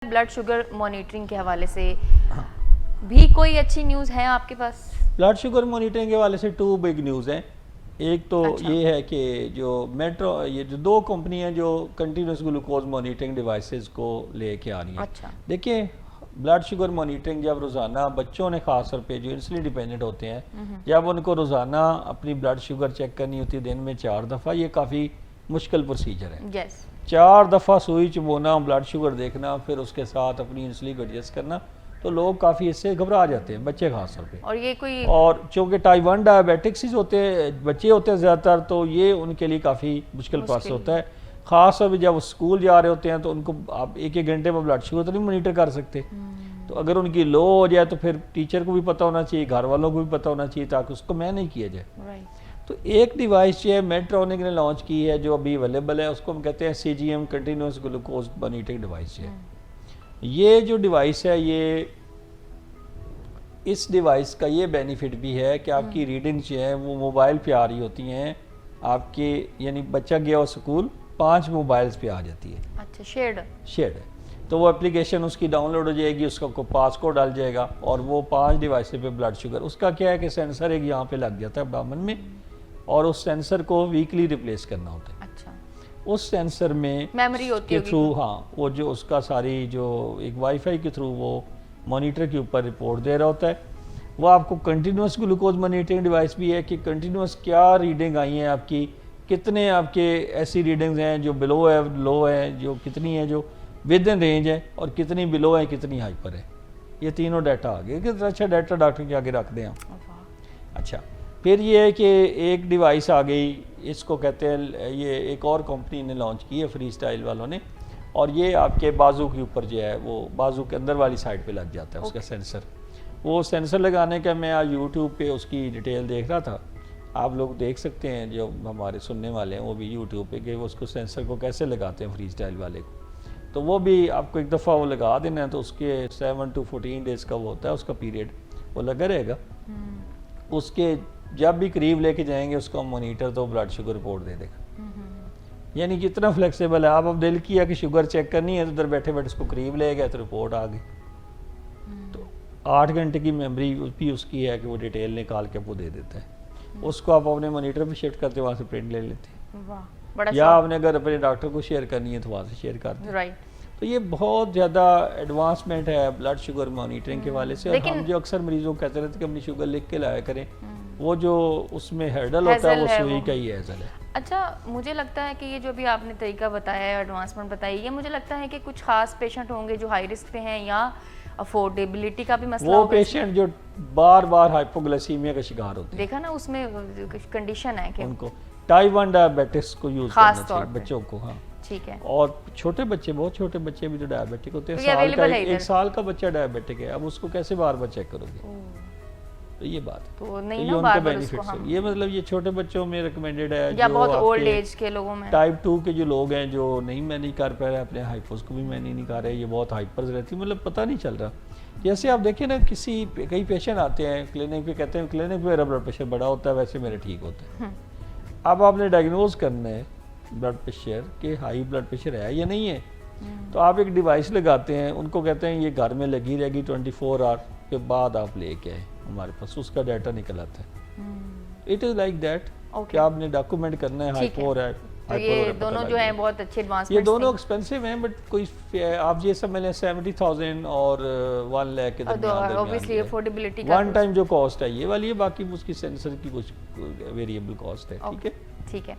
Blood sugar monitoring के हवाले से भी कोई अच्छी न्यूज़ है आपके पास? ब्लड शुगर मॉनिटरिंग के हवाले से 2 बिग न्यूज़ हैं। एक तो अच्छा। ये है कि जो मेट्रो, ये जो 2 कंपनी हैं जो कंटिन्यूस ग्लूकोज मॉनिटरिंग डिवाइसेस को लेके आ रही हैं। अच्छा। देखिए, ब्लड शुगर मॉनिटरिंग जब रोज़ाना बच्चों ने ख़ास तौर पे जो इंसुलिन डिपेंडेंट होते हैं, जब उनको रोज़ाना अपनी ब्लड शुगर चेक करनी होती है दिन में 4 दफ़ा, ये काफ़ी मुश्किल प्रोसीजर है। यस। 4 दफ़ा सुई चुभोना, ब्लड शुगर देखना, फिर उसके साथ अपनी इंसुलिन को एडजस्ट करना, तो लोग काफ़ी इससे घबरा जाते हैं, बच्चे खास तौर पे। और ये कोई और चूँकि टाइप 1 डायबिटिक्स होते हैं, बच्चे होते हैं ज़्यादातर, तो ये उनके लिए काफ़ी मुश्किल प्रोसेस होता है। ख़ास तौर पर जब वो स्कूल जा रहे होते हैं तो उनको आप एक घंटे में ब्लड शुगर तो नहीं मॉनिटर कर सकते। तो अगर उनकी लो हो जाए तो फिर टीचर को भी पता होना चाहिए, घर वालों को भी पता होना चाहिए, ताकि उसको मैनेज किया जाए। तो एक डिवाइस जो है मेडट्रॉनिक ने लॉन्च की है, जो अभी अवेलेबल है, उसको हम कहते हैं CGM continuous glucose monitoring device है। ये जो डिवाइस है, ये इस डिवाइस का ये बेनिफिट भी है कि आपकी रीडिंग जो है वो मोबाइल पे आ रही होती हैं आपके, यानी बच्चा गया हो स्कूल, 5 मोबाइल्स पे आ जाती है। अच्छा, शेयर्ड है। तो वो एप्लीकेशन उसकी डाउनलोड हो जाएगी, उसका को पासकोड डाल जाएगा और वो 5 डिवाइस पे ब्लड शुगर, उसका क्या है कि सेंसर एक यहाँ पे लग जाता है अब्डामन में, और उस सेंसर को वीकली रिप्लेस करना होता है। अच्छा। उस सेंसर में मेमोरी होती है के थ्रू, हाँ, वो जो उसका सारी जो एक वाईफाई के थ्रू वो मॉनिटर के ऊपर रिपोर्ट दे रहा होता है। वो आपको कंटिन्यूस ग्लूकोज मॉनिटरिंग डिवाइस भी है कि कंटिन्यूस क्या रीडिंग आई है आपकी, कितने आपके ऐसी रीडिंग्स हैं जो बिलो है, लो है, जो कितनी है जो विद इन रेंज है, और कितनी बिलो है, कितनी हाइपर है। ये तीनों डाटा आ गए। कितना अच्छा डाटा डॉक्टर के आगे रख दें आप। अच्छा, फिर ये है कि एक डिवाइस आ गई, इसको कहते हैं, ये एक और कंपनी ने लॉन्च की है, फ्री स्टाइल वालों ने, और ये आपके बाजू के ऊपर जो है वो बाजू के अंदर वाली साइड पे लग जाता है उसका सेंसर। वो सेंसर लगाने का मैं आज यूट्यूब पे उसकी डिटेल देख रहा था, आप लोग देख सकते हैं जो हमारे सुनने वाले हैं वो भी यूट्यूब पे, कि वो उसको सेंसर को कैसे लगाते हैं फ्री स्टाइल वाले को। तो वो भी आपको एक दफ़ा वो लगा देना है, तो उसके 7 to 14 डेज़ का वो होता है उसका पीरियड, वो लगा रहेगा। उसके जब भी करीब लेके जाएंगे उसको मॉनिटर, तो ब्लड शुगर रिपोर्ट दे देगा। यानी कितना फ्लेक्सिबल है। आप अब दिल किया कि शुगर चेक करनी है, तो उधर बैठे बैठे उसको करीब ले गए तो रिपोर्ट आ गई। तो 8 घंटे की मेमोरी भी उसकी है कि वो डिटेल निकाल के आपको दे देता है। उसको आप अपने मॉनिटर पे शिफ्ट करते, वहाँ से प्रिंट ले लेते हैं, या आपने अगर अपने डॉक्टर को शेयर करनी है तो वहाँ से शेयर करते हैं। राइट। तो ये बहुत ज़्यादा एडवांसमेंट है ब्लड शुगर मॉनिटरिंग के वाले से। और हम जो अक्सर मरीजों को कहते रहते हैं कि अपनी शुगर लिख के लाया करें, वो जो उसमें हर्डल होता है वो सुई का ही हैजल है। अच्छा, मुझे लगता है कि ये जो भी आपने तरीका बताया है, एडवांसमेंट बताई, ये मुझे लगता है कि कुछ खास पेशेंट होंगे जो हाई रिस्क पे हैं, या अफोर्डेबिलिटी का भी मसला वो होगा। पेशेंट जो बार बार हाइपोग्लाइसीमिया का शिकार होते हैं, देखा ना, उसमें कंडीशन है कि उनको टाइप 1 डायबिटिक्स को यूज करना चाहिए बच्चों को। हाँ, ठीक है। और छोटे बच्चे, बहुत छोटे बच्चे भी तो डायबिटिक होते हैं। एक साल का बच्चा डायबिटिक है, अब उसको कैसे बार बार चेक करोगे? तो ये बात है। तो नहीं ये ना, उनके बेनिफिट्स है। ये मतलब ये छोटे बच्चों में रिकमेंडेड है, या जो बहुत ओल्ड एज के लोगों में, टाइप 2 के जो लोग हैं जो नहीं मैनेज कर पा रहे, अपने हाइपोस को भी मैनेज नहीं कर रहे, ये बहुत हाइपर्स रहती है, मतलब पता नहीं चल रहा। जैसे आप देखें ना, कई पेशेंट आते हैं क्लिनिक पे, कहते हैं क्लिनिक पे मेरा ब्लड प्रेशर बढ़ा होता है, वैसे मेरे ठीक होता है। अब आपने डायग्नोज करना है ब्लड प्रेशर के हाई ब्लड प्रेशर है या नहीं है, तो आप एक डिवाइस लगाते हैं, उनको कहते हैं ये घर में लगी रहेगी 24 आवर के बाद आप लेके आए हमारे पास, उसका डाटा निकल आता है। इट इज़ लाइक दैट कि आपने डॉक्यूमेंट करना है हाइपो है। तो ये दोनों जो हैं बहुत अच्छे एडवांसमेंट। ये दोनों एक्सपेंसिव हैं, बट कोई आप ये समझ लें 70,000 और 1 लाख के दरमियान ऑब्वियसली अफोर्डेबिलिटी का वन टाइम जो कॉस्ट है ये वाली है, बाकी उसकी सेंसर की कुछ वेरिएबल कॉस्ट है। ठीक है।